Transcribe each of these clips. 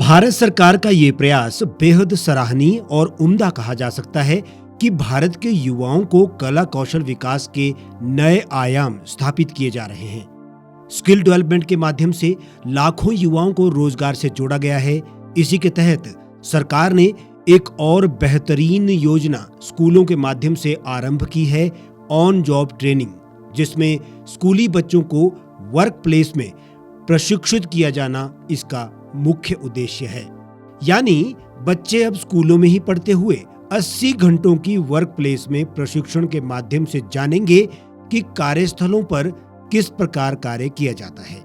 भारत सरकार का ये प्रयास बेहद सराहनीय और उम्दा कहा जा सकता है कि भारत के युवाओं को कला कौशल विकास के नए आयाम स्थापित किए जा रहे हैं। स्किल डेवलपमेंट के माध्यम से लाखों युवाओं को रोजगार से जोड़ा गया है। इसी के तहत सरकार ने एक और बेहतरीन योजना स्कूलों के माध्यम से आरंभ की है, ऑन जॉब ट्रेनिंग, जिसमें स्कूली बच्चों को वर्क प्लेस में प्रशिक्षित किया जाना इसका मुख्य उद्देश्य है। यानी बच्चे अब स्कूलों में ही पढ़ते हुए 80 घंटों की वर्क प्लेस में प्रशिक्षण के माध्यम से जानेंगे कि कार्यस्थलों पर किस प्रकार कार्य किया जाता है,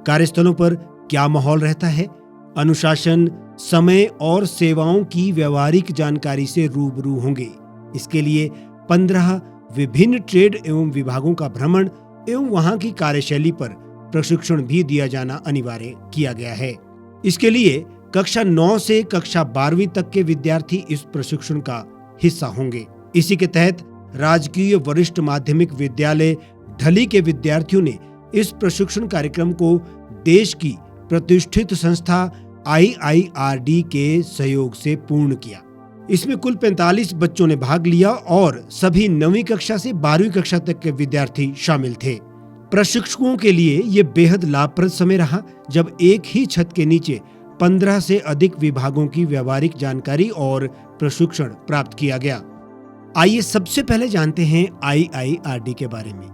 कार्यस्थलों पर क्या माहौल रहता है, अनुशासन, समय और सेवाओं की व्यवहारिक जानकारी से रूबरू होंगे। इसके लिए 15 विभिन्न ट्रेड एवं विभागों का भ्रमण एवं वहां की कार्यशैली पर प्रशिक्षण भी दिया जाना अनिवार्य किया गया है। इसके लिए कक्षा 9 से कक्षा 12वीं तक के विद्यार्थी इस प्रशिक्षण का हिस्सा होंगे। इसी के तहत राजकीय वरिष्ठ माध्यमिक विद्यालय ढली के विद्यार्थियों ने इस प्रशिक्षण कार्यक्रम को देश की प्रतिष्ठित संस्था IIRD के सहयोग से पूर्ण किया। इसमें कुल 45 बच्चों ने भाग लिया और सभी 9वीं कक्षा से 12वीं कक्षा तक के विद्यार्थी शामिल थे। प्रशिक्षकों के लिए ये बेहद लाभप्रद समय रहा, जब एक ही छत के नीचे 15 से अधिक विभागों की व्यवहारिक जानकारी और प्रशिक्षण प्राप्त किया गया। आइए सबसे पहले जानते हैं IIRD के बारे में।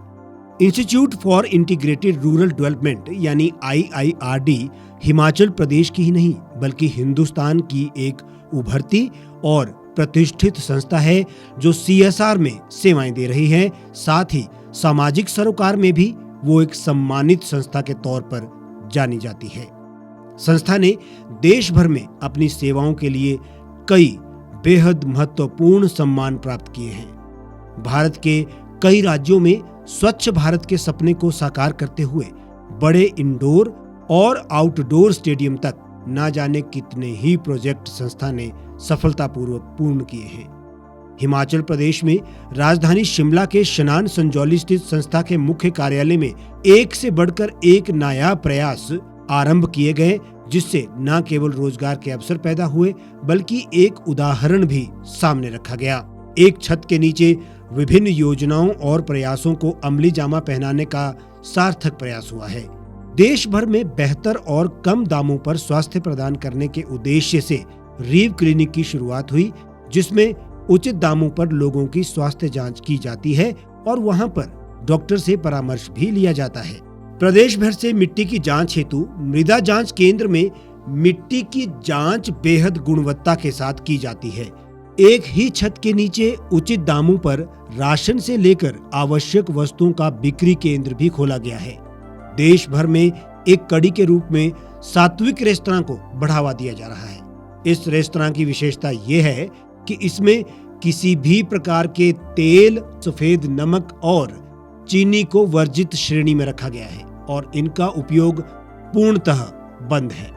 Institute for integrated rural development यानी IIRD हिमाचल प्रदेश की ही नहीं बल्कि हिंदुस्तान की एक उभरती और प्रतिष्ठित संस्था है जो CSR में सेवाएं दे रही है। साथ ही सामाजिक सरोकार में भी वो एक सम्मानित संस्था के तौर पर जानी जाती है। संस्था ने देश भर में अपनी सेवाओं के लिए कई बेहद महत्वपूर्ण सम्मान प्राप्त किए हैं। भारत के कई राज्यों में स्वच्छ भारत के सपने को साकार करते हुए बड़े इंडोर और आउटडोर स्टेडियम तक ना जाने कितने ही प्रोजेक्ट संस्था ने सफलतापूर्वक पूर्ण किए हैं। हिमाचल प्रदेश में राजधानी शिमला के शनान संजौली स्थित संस्था के मुख्य कार्यालय में एक से बढ़कर एक नायाब प्रयास आरंभ किए गए, जिससे न केवल रोजगार के अवसर पैदा हुए बल्कि एक उदाहरण भी सामने रखा गया। एक छत के नीचे विभिन्न योजनाओं और प्रयासों को अमली जामा पहनाने का सार्थक प्रयास हुआ है। देश भर में बेहतर और कम दामों पर स्वास्थ्य प्रदान करने के उद्देश्य से रीव क्लिनिक की शुरुआत हुई, जिसमें उचित दामों पर लोगों की स्वास्थ्य जांच की जाती है और वहां पर डॉक्टर से परामर्श भी लिया जाता है। प्रदेश भर से मिट्टी की जांच हेतु मृदा जांच केंद्र में मिट्टी की जांच बेहद गुणवत्ता के साथ की जाती है। एक ही छत के नीचे उचित दामों पर राशन से लेकर आवश्यक वस्तुओं का बिक्री केंद्र भी खोला गया है। देश भर में एक कड़ी के रूप में सात्विक रेस्तरां को बढ़ावा दिया जा रहा है। इस रेस्तरां की विशेषता यह है कि इसमें किसी भी प्रकार के तेल, सफेद नमक और चीनी को वर्जित श्रेणी में रखा गया है और इनका उपयोग पूर्णतः बंद है।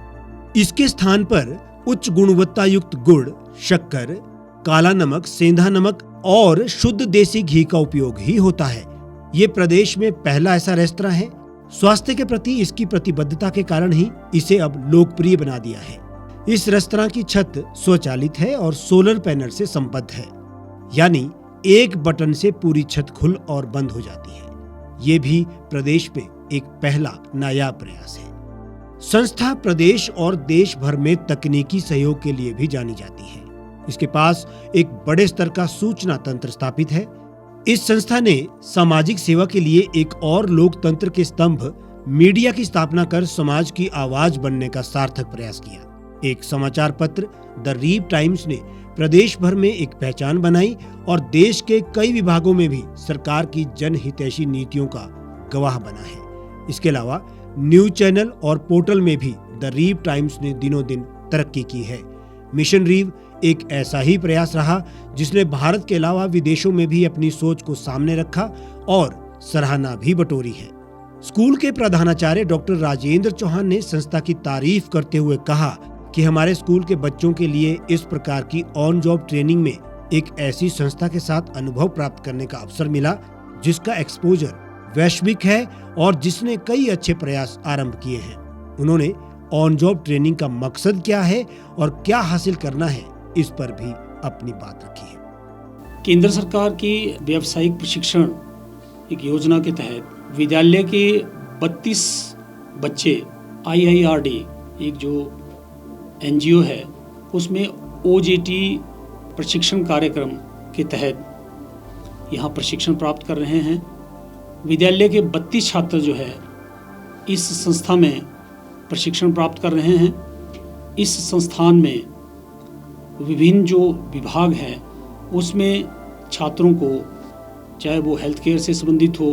इसके स्थान पर उच्च गुणवत्ता युक्त गुड़, शक्कर, काला नमक, सेंधा नमक और शुद्ध देसी घी का उपयोग ही होता है। ये प्रदेश में पहला ऐसा रेस्तरां है। स्वास्थ्य के प्रति इसकी प्रतिबद्धता के कारण ही इसे अब लोकप्रिय बना दिया है। इस रेस्तरां की छत स्वचालित है और सोलर पैनल से संबद्ध है, यानी एक बटन से पूरी छत खुल और बंद हो जाती है। ये भी प्रदेश में एक पहला नायाब प्रयास है। संस्था प्रदेश और देश भर में तकनीकी सहयोग के लिए भी जानी जाती है। इसके पास एक बड़े स्तर का सूचना तंत्र स्थापित है। इस संस्था ने सामाजिक सेवा के लिए एक और लोकतंत्र के स्तंभ मीडिया की स्थापना कर समाज की आवाज बनने का सार्थक प्रयास किया। एक समाचार पत्र द रीव टाइम्स ने प्रदेश भर में एक पहचान बनाई और देश के कई विभागों में भी सरकार की जनहितैषी नीतियों का गवाह बना है। इसके अलावा न्यूज चैनल और पोर्टल में भी द रीव टाइम्स ने दिनों दिन तरक्की की है। मिशन रीव एक ऐसा ही प्रयास रहा जिसने भारत के अलावा विदेशों में भी अपनी सोच को सामने रखा और सराहना भी बटोरी है। स्कूल के प्रधानाचार्य डॉक्टर राजेंद्र चौहान ने संस्था की तारीफ करते हुए कहा कि हमारे स्कूल के बच्चों के लिए इस प्रकार की ऑन जॉब ट्रेनिंग में एक ऐसी संस्था के साथ अनुभव प्राप्त करने का अवसर मिला जिसका एक्सपोजर वैश्विक है और जिसने कई अच्छे प्रयास आरंभ किए हैं। उन्होंने ऑन जॉब ट्रेनिंग का मकसद क्या है और क्या हासिल करना है, इस पर भी अपनी बात रखी है। केंद्र सरकार की व्यावसायिक प्रशिक्षण एक योजना के तहत विद्यालय के 32 बच्चे IIRD एक जो NGO है उसमें OJT प्रशिक्षण कार्यक्रम के तहत यहाँ प्रशिक्षण प्राप्त कर रहे हैं। विद्यालय के 32 छात्र जो है इस संस्था में प्रशिक्षण प्राप्त कर रहे हैं। इस संस्थान में विभिन्न जो विभाग हैं उसमें छात्रों को चाहे वो हेल्थ केयर से संबंधित हो,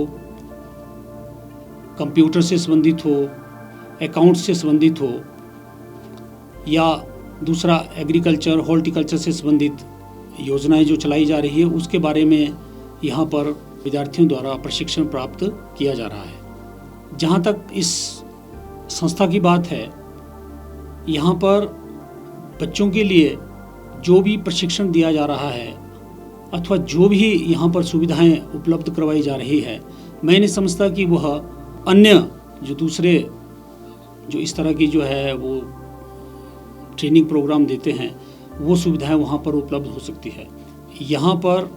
कंप्यूटर से संबंधित हो, अकाउंट से संबंधित हो या दूसरा एग्रीकल्चर हॉर्टिकल्चर से संबंधित योजनाएं जो चलाई जा रही है उसके बारे में यहाँ पर विद्यार्थियों द्वारा प्रशिक्षण प्राप्त किया जा रहा है। जहाँ तक इस संस्था की बात है, यहाँ पर बच्चों के लिए जो भी प्रशिक्षण दिया जा रहा है अथवा जो भी यहाँ पर सुविधाएं उपलब्ध करवाई जा रही है, मैं नहीं समझता कि वह अन्य जो दूसरे जो इस तरह की जो है वो ट्रेनिंग प्रोग्राम देते हैं वो सुविधाएं वहाँ पर उपलब्ध हो सकती है। यहाँ पर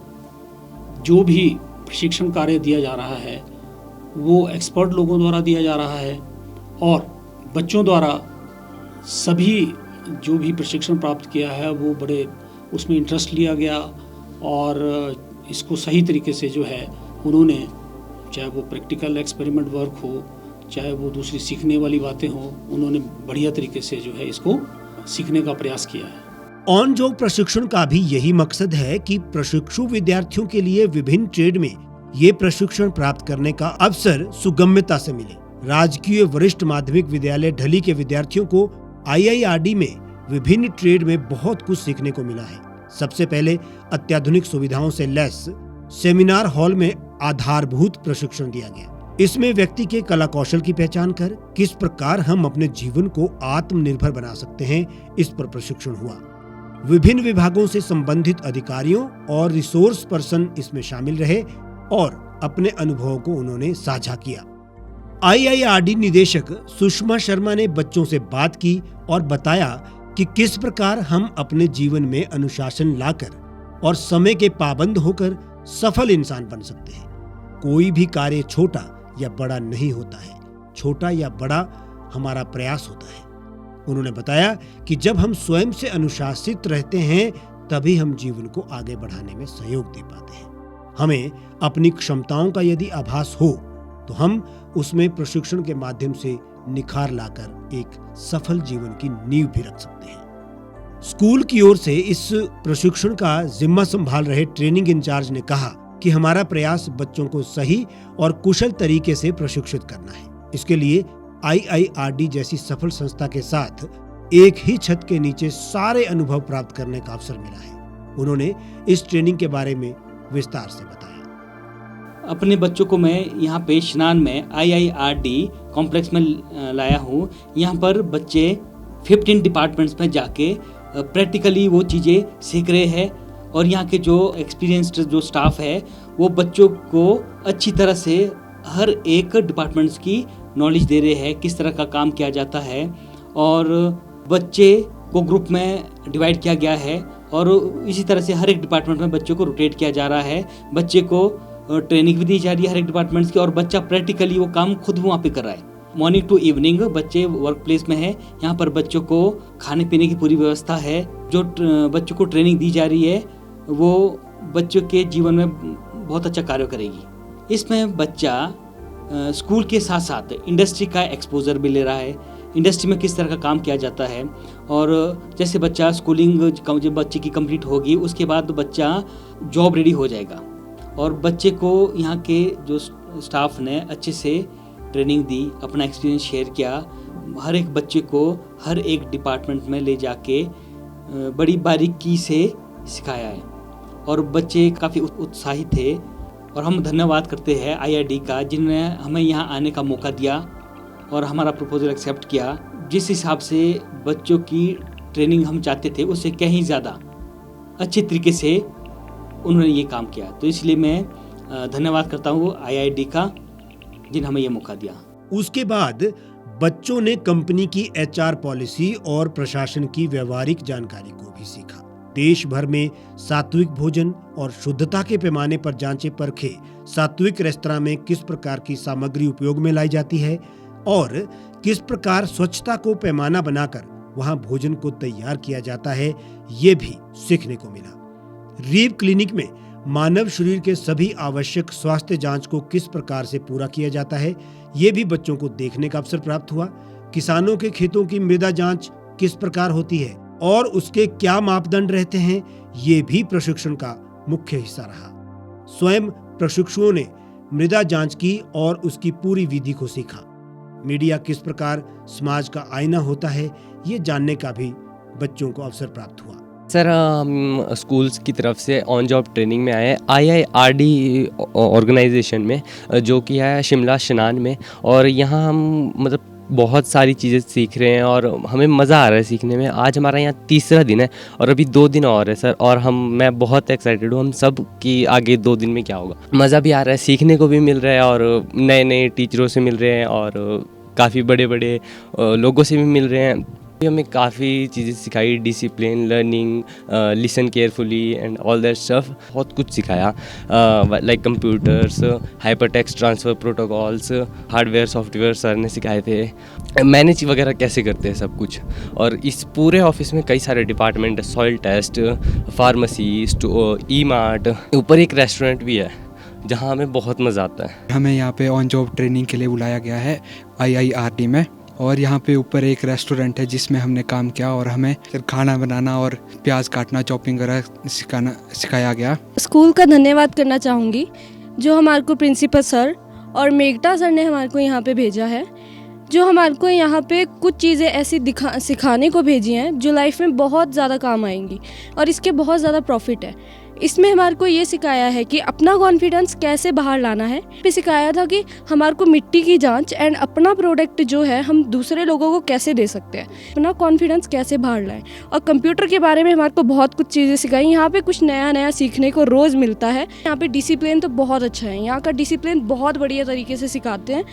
जो भी प्रशिक्षण कार्य दिया जा रहा है वो एक्सपर्ट लोगों द्वारा दिया जा रहा है और बच्चों द्वारा सभी जो भी प्रशिक्षण प्राप्त किया है वो बड़े उसमें इंटरेस्ट लिया गया और इसको सही तरीके से जो है उन्होंने, चाहे वो प्रैक्टिकल एक्सपेरिमेंट वर्क हो, चाहे वो दूसरी सीखने वाली बातें हो, उन्होंने बढ़िया तरीके से जो है इसको सीखने का प्रयास किया है। ऑन जॉब प्रशिक्षण का भी यही मकसद है कि प्रशिक्षु विद्यार्थियों के लिए विभिन्न ट्रेड में ये प्रशिक्षण प्राप्त करने का अवसर सुगम्यता से मिले। राजकीय वरिष्ठ माध्यमिक विद्यालय ढली के विद्यार्थियों को IIRD में विभिन्न ट्रेड में बहुत कुछ सीखने को मिला है। सबसे पहले अत्याधुनिक सुविधाओं से लैस सेमिनार हॉल में आधारभूत प्रशिक्षण दिया गया। इसमें व्यक्ति के कला कौशल की पहचान कर किस प्रकार हम अपने जीवन को आत्मनिर्भर बना सकते हैं, इस पर प्रशिक्षण हुआ। विभिन्न विभागों से संबंधित अधिकारियों और रिसोर्स पर्सन इसमें शामिल रहे और अपने अनुभवों को उन्होंने साझा किया। IIRD निदेशक सुषमा शर्मा ने बच्चों से बात की और बताया कि किस प्रकार हम अपने जीवन में अनुशासन लाकर और समय के पाबंद होकर सफल इंसान बन सकते हैं। कोई भी कार्य छोटा या बड़ा नहीं होता है, छोटा या बड़ा हमारा प्रयास होता है। उन्होंने बताया कि जब हम स्वयं से अनुशासित रहते हैं तभी हम जीवन को आगे बढ़ाने में सहयोग दे पाते हैं। हमें अपनी क्षमताओं का यदि आभास हो तो हम उसमें प्रशिक्षण के माध्यम से निखार लाकर एक सफल जीवन की नींव भी रख सकते हैं। स्कूल की ओर से इस प्रशिक्षण का जिम्मा संभाल रहे ट्रेनिंग इंचार्ज ने कहा कि हमारा प्रयास बच्चों को सही और कुशल तरीके से प्रशिक्षित करना है। इसके लिए IIRD जैसी सफल संस्था के साथ एक ही छत के नीचे सारे अनुभव प्राप्त करने का अवसर मिला है। उन्होंने इस ट्रेनिंग के बारे में विस्तार से बताया। अपने बच्चों को मैं यहाँ पे शनान में IIRD कॉम्प्लेक्स में लाया हूँ। यहाँ पर बच्चे 15 डिपार्टमेंट्स में जाके प्रैक्टिकली वो चीज़ें सीख रहे हैं और यहाँ के जो एक्सपीरियंस्ड जो स्टाफ है वो बच्चों को अच्छी तरह से हर एक डिपार्टमेंट्स की नॉलेज दे रहे हैं, किस तरह का काम किया जाता है और बच्चे को ग्रुप में डिवाइड किया गया है और इसी तरह से हर एक डिपार्टमेंट में बच्चों को रोटेट किया जा रहा है। बच्चे को ट्रेनिंग भी दी जा रही है हर एक डिपार्टमेंट्स की और बच्चा प्रैक्टिकली वो काम खुद वहाँ पे कर रहा है। मॉर्निंग टू इवनिंग बच्चे वर्क प्लेस में है। यहाँ पर बच्चों को खाने पीने की पूरी व्यवस्था है। जो बच्चों को ट्रेनिंग दी जा रही है वो बच्चों के जीवन में बहुत अच्छा कार्य करेगी। इसमें बच्चा स्कूल के साथ साथ इंडस्ट्री का एक्सपोजर भी ले रहा है, इंडस्ट्री में किस तरह का काम किया जाता है और जैसे बच्चा स्कूलिंग जब बच्चे की कंप्लीट होगी उसके बाद बच्चा जॉब रेडी हो जाएगा और बच्चे को यहाँ के जो स्टाफ ने अच्छे से ट्रेनिंग दी, अपना एक्सपीरियंस शेयर किया, हर एक बच्चे को हर एक डिपार्टमेंट में ले जाके बड़ी बारीकी से सिखाया है और बच्चे काफ़ी उत्साहित थे और हम धन्यवाद करते हैं IIRD का जिन्होंने हमें यहाँ आने का मौका दिया और हमारा प्रपोजल एक्सेप्ट किया। जिस हिसाब से बच्चों की ट्रेनिंग हम चाहते थे उससे कहीं ज़्यादा अच्छे तरीके से उन्होंने ये काम किया, तो इसलिए मैं धन्यवाद करता हूँ IIRD का जिन्हें हमें ये मौका दिया। उसके बाद बच्चों ने कंपनी की HR पॉलिसी और प्रशासन की व्यवहारिक जानकारी को भी सीखा। देश भर में सात्विक भोजन और शुद्धता के पैमाने पर जांचे परखे सात्विक रेस्तरां में किस प्रकार की सामग्री उपयोग में लाई जाती है और किस प्रकार स्वच्छता को पैमाना बनाकर वहां भोजन को तैयार किया जाता है, ये भी सीखने को मिला। रीव क्लिनिक में मानव शरीर के सभी आवश्यक स्वास्थ्य जांच को किस प्रकार से पूरा किया जाता है, ये भी बच्चों को देखने का अवसर प्राप्त हुआ। किसानों के खेतों की मृदा जांच किस प्रकार होती है और उसके क्या मापदंड रहते हैं, ये भी प्रशिक्षण का मुख्य हिस्सा रहा। स्वयं प्रशिक्षुओं ने मृदा जांच की और उसकी पूरी विधि को सीखा। मीडिया किस प्रकार समाज का आईना होता है, ये जानने का भी बच्चों को अवसर प्राप्त हुआ। सर, हम स्कूल्स की तरफ से ऑन जॉब ट्रेनिंग में आए IIRD ऑर्गेनाइजेशन में, जो कि है शिमला शनान में, और यहाँ हम मतलब बहुत सारी चीज़ें सीख रहे हैं और हमें मज़ा आ रहा है सीखने में। आज हमारा यहाँ तीसरा दिन है और अभी 2 दिन और है सर, और मैं बहुत एक्साइटेड हूँ हम सब कि आगे 2 दिन में क्या होगा। मज़ा भी आ रहा है, सीखने को भी मिल रहा है और नए नए टीचरों से मिल रहे हैं और काफ़ी बड़े बड़े लोगों से भी मिल रहे हैं। हमें काफ़ी चीज़ें सिखाई, discipline, learning, listen carefully and all that stuff. बहुत कुछ सिखाया, like computers, hyper text transfer protocols, hardware software sir ने सिखाए थे, मैनेज वगैरह कैसे करते हैं सब कुछ। और इस पूरे ऑफिस में कई सारे डिपार्टमेंट है, soil test, pharmacy, e mart, ऊपर एक रेस्टोरेंट भी है जहाँ हमें बहुत मज़ा आता है। हमें यहाँ पे ऑन जॉब ट्रेनिंग के लिए बुलाया गया है IIRD में, और यहाँ पे ऊपर एक रेस्टोरेंट है जिसमें हमने काम किया और हमें खाना बनाना और प्याज काटना, चॉपिंग वगैरह सिखाया गया। स्कूल का धन्यवाद करना चाहूँगी, जो हमारे को प्रिंसिपल सर और मेघता सर ने हमारे को यहाँ पे भेजा है, जो हमारे को यहाँ पे कुछ चीज़ें ऐसी सिखाने को भेजी हैं जो लाइफ में बहुत ज़्यादा काम आएंगी और इसके बहुत ज़्यादा प्रॉफिट है। इसमें हमारे को ये सिखाया है कि अपना कॉन्फिडेंस कैसे बाहर लाना है। भी सिखाया था कि हमारे को मिट्टी की जांच एंड अपना प्रोडक्ट जो है हम दूसरे लोगों को कैसे दे सकते हैं, अपना कॉन्फिडेंस कैसे बाहर लाएं। और कंप्यूटर के बारे में हमारे को बहुत कुछ चीज़ें सिखाई। यहाँ पे कुछ नया नया सीखने को रोज़ मिलता है। यहाँ पे डिसिप्लिन तो बहुत अच्छा है, यहाँ का डिसिप्लिन बहुत बढ़िया तरीके से सिखाते हैं।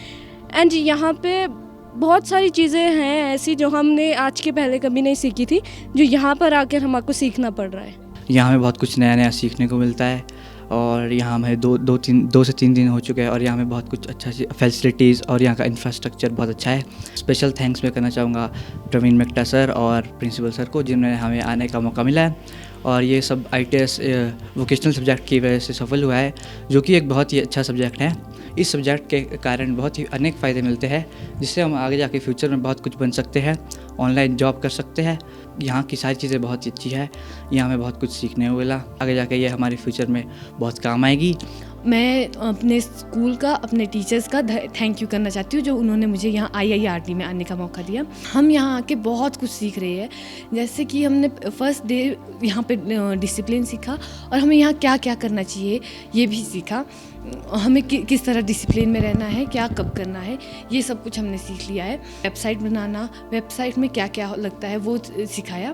एंड यहाँ पे बहुत सारी चीज़ें हैं ऐसी जो हमने आज के पहले कभी नहीं सीखी थी, जो यहाँ पर आकर हमको सीखना पड़ रहा है। यहाँ हमें बहुत कुछ नया नया सीखने को मिलता है और यहाँ हमें 2 से 3 दिन हो चुके हैं और यहाँ में बहुत कुछ अच्छा फैसिलिटीज़ और यहाँ का इंफ्रास्ट्रक्चर बहुत अच्छा है। स्पेशल थैंक्स मैं करना चाहूँगा प्रवीण मेघता सर और प्रिंसिपल सर को, जिन्होंने हमें आने का मौका मिला है। और ये सब ITS वोकेशनल सब्जेक्ट की वजह से सफल हुआ है, जो कि एक बहुत ही अच्छा सब्जेक्ट है। इस सब्जेक्ट के कारण बहुत ही अनेक फ़ायदे मिलते हैं, जिससे हम आगे जाके फ्यूचर में बहुत कुछ बन सकते हैं, ऑनलाइन जॉब कर सकते हैं। यहाँ की सारी चीज़ें बहुत ही अच्छी है, यहाँ हमें बहुत कुछ सीखने को मिला। आगे जाके ये हमारे फ्यूचर में बहुत काम आएगी। मैं अपने स्कूल का, अपने टीचर्स का थैंक यू करना चाहती हूँ, जो उन्होंने मुझे यहाँ IIRD में आने का मौका दिया। हम यहाँ आके बहुत कुछ सीख रहे हैं, जैसे कि हमने फर्स्ट डे यहाँ पे डिसिप्लिन सीखा और हमें यहाँ क्या क्या करना चाहिए ये भी सीखा। हमें किस तरह डिसिप्लिन में रहना है, क्या कब करना है, ये सब कुछ हमने सीख लिया है। वेबसाइट बनाना, वेबसाइट में क्या क्या लगता है वो सिखाया।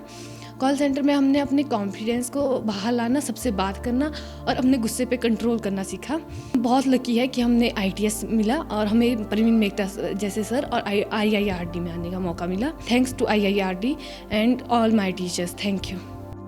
कॉल सेंटर में हमने अपने कॉन्फिडेंस को बाहर लाना, सबसे बात करना और अपने गुस्से पे कंट्रोल करना सीखा। बहुत लकी है कि हमने ITS मिला और हमें प्रवीण मेघता जैसे सर और IIRD में आने का मौका मिला। Thanks to IIRD and all my teachers, thank you.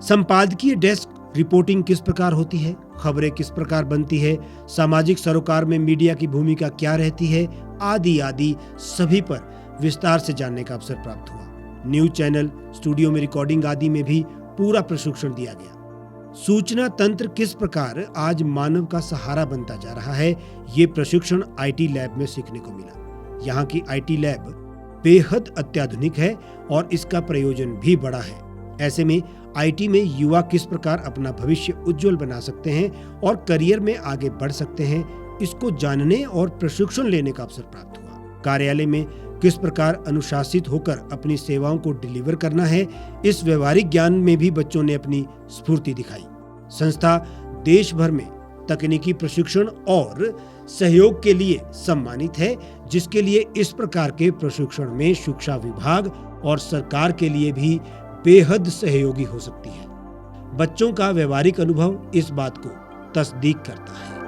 संपादकीय डेस्क रिपोर्टिंग किस प्रकार होती है, खबरें किस प्रकार बनती है, सामाजिक सरोकार में मीडिया की भूमिका क्या रहती है, आदि आदि सभी पर विस्तार से जानने का अवसर प्राप्त हुआ। न्यूज चैनल, स्टूडियो में रिकॉर्डिंग आदि में भी पूरा प्रशिक्षण दिया गया। सूचना तंत्र किस प्रकार आज मानव का सहारा बनता जा रहा है, ये प्रशिक्षण IT लैब में सीखने को मिला। यहाँ की IT लैब बेहद अत्याधुनिक है और इसका प्रयोजन भी बड़ा है। ऐसे में IT में युवा किस प्रकार अपना भविष्य उज्जवल बना सकते हैं और करियर में आगे बढ़ सकते हैं, इसको जानने और प्रशिक्षण लेने का अवसर प्राप्त हुआ। कार्यालय में किस प्रकार अनुशासित होकर अपनी सेवाओं को डिलीवर करना है, इस व्यवहारिक ज्ञान में भी बच्चों ने अपनी स्फूर्ति दिखाई। संस्था देश भर में तकनीकी प्रशिक्षण और सहयोग के लिए सम्मानित है, जिसके लिए इस प्रकार के प्रशिक्षण में शिक्षा विभाग और सरकार के लिए भी बेहद सहयोगी हो सकती है। बच्चों का व्यवहारिक अनुभव इस बात को तस्दीक करता है।